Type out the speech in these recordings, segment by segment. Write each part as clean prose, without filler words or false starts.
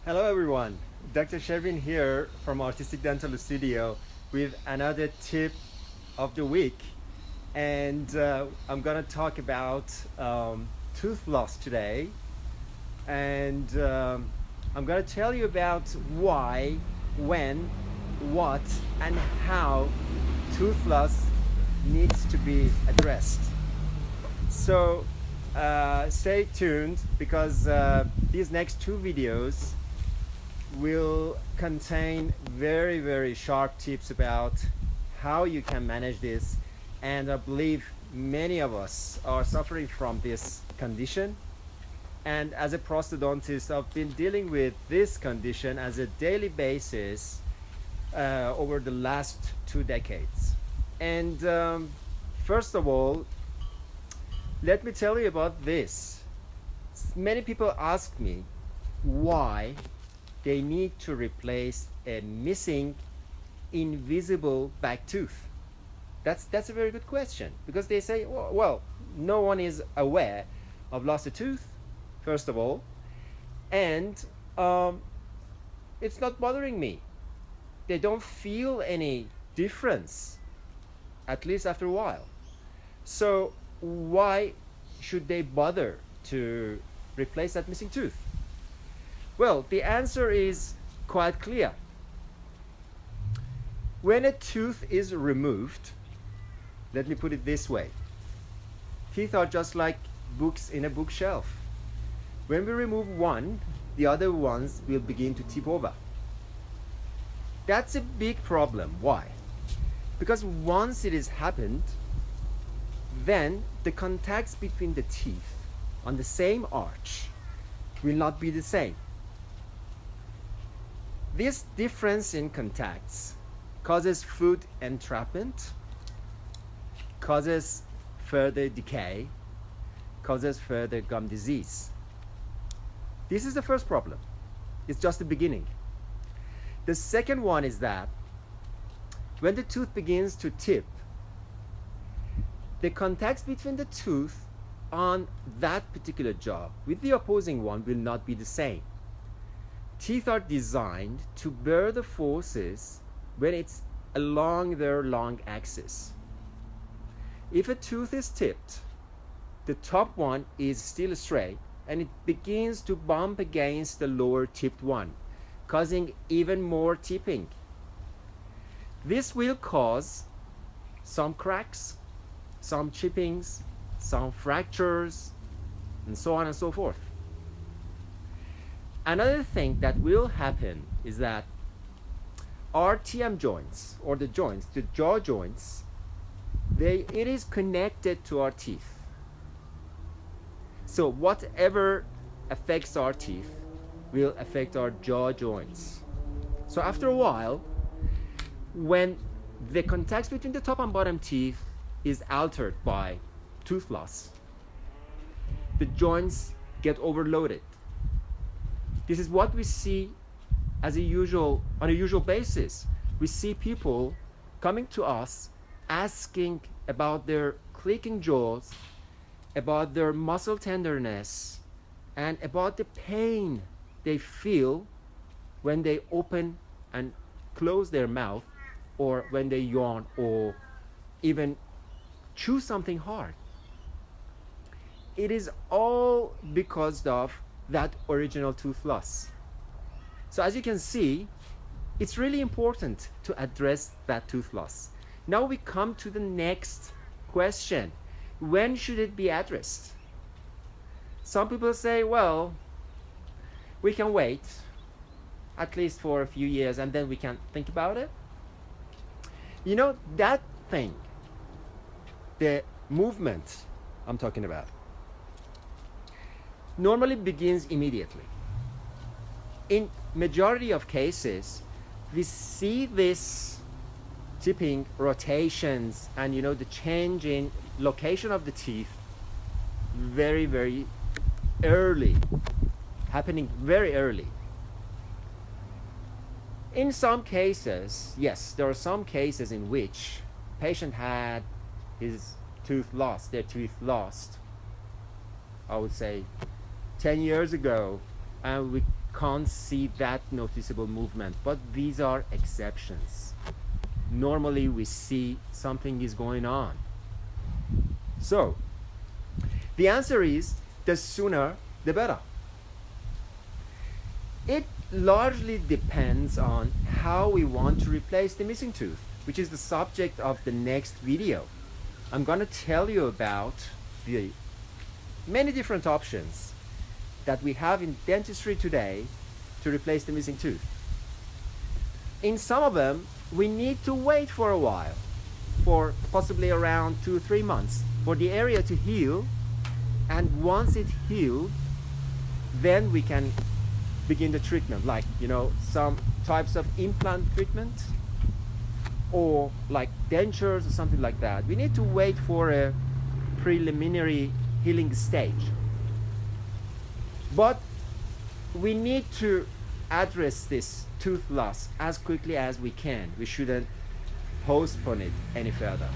Hello everyone, Dr. Shervin here from Artistic Dental Studio with another tip of the week. And I'm gonna talk about tooth loss today. And I'm gonna tell you about why, when, what, and how tooth loss needs to be addressed. So stay tuned because these next two videos will contain very, very sharp tips about how you can manage this. And I believe many of us are suffering from this condition. And as a prosthodontist, I've been dealing with this condition as a daily basis over the last 2 decades. And first of all, let me tell you about this. Many people ask me why they need to replace a missing invisible back tooth. That's a very good question because they say, well, no one is aware of lost a tooth, first of all, and it's not bothering me. They don't feel any difference, at least after a while. So why should they bother to replace that missing tooth? Well, the answer is quite clear. When a tooth is removed, let me put it this way. Teeth are just like books in a bookshelf. When we remove one, the other ones will begin to tip over. That's a big problem. Why? Because once it has happened, then the contacts between the teeth on the same arch will not be the same. This difference in contacts causes food entrapment, causes further decay, causes further gum disease. This is the first problem. It's just the beginning. The second one is that when the tooth begins to tip, the contacts between the tooth on that particular jaw with the opposing one will not be the same. Teeth are designed to bear the forces when it's along their long axis. If a tooth is tipped, the top one is still straight and it begins to bump against the lower tipped one, causing even more tipping. This will cause some cracks, some chippings, some fractures, and so on and so forth. Another thing that will happen is that our TM joints, or the joints, the jaw joints, it is connected to our teeth. So whatever affects our teeth will affect our jaw joints. So after a while, when the contacts between the top and bottom teeth is altered by tooth loss, the joints get overloaded. This is what we see on a usual basis. We see people coming to us asking about their clicking jaws, about their muscle tenderness, and about the pain they feel when they open and close their mouth, or when they yawn, or even chew something hard. It is all because of that original tooth loss. So as you can see, it's really important to address that tooth loss. Now we come to the next question. When should it be addressed? Some people say, well, we can wait at least for a few years and then we can think about it. You know, that thing, the movement I'm talking about, normally begins immediately. In majority of cases, we see this tipping, rotations, and the change in location of the teeth very, very early, happening very early. In some cases, yes, there are some cases in which patient had their tooth lost, I would say 10 years ago, and we can't see that noticeable movement, but these are exceptions. Normally we see something is going on. So the answer is the sooner the better. It largely depends on how we want to replace the missing tooth, which is the subject of the next video. I'm going to tell you about the many different options that we have in dentistry today to replace the missing tooth. In some of them, we need to wait for a while, for possibly around 2-3 months, for the area to heal, and once it healed, then we can begin the treatment, like some types of implant treatment or like dentures or something like that. We need to wait for a preliminary healing stage, but we need to address this tooth loss as quickly as we can. We shouldn't postpone it any further.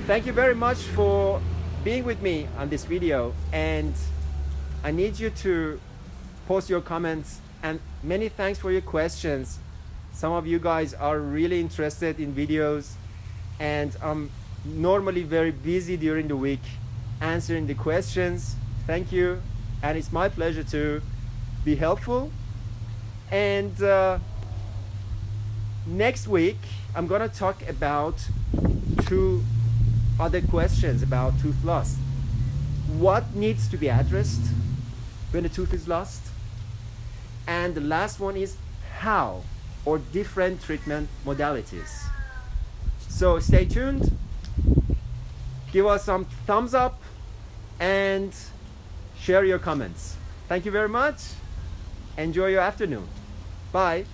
Thank you very much for being with me on this video, and I need you to post your comments, and many thanks for your questions. Some of you guys are really interested in videos, and I'm normally very busy during the week answering the questions. Thank you, and it's my pleasure to be helpful. And next week I'm gonna talk about 2 other questions about tooth loss. What needs to be addressed when the tooth is lost? And the last one is how, or different treatment modalities. So stay tuned, give us some thumbs up, and share your comments. Thank you very much. Enjoy your afternoon. Bye.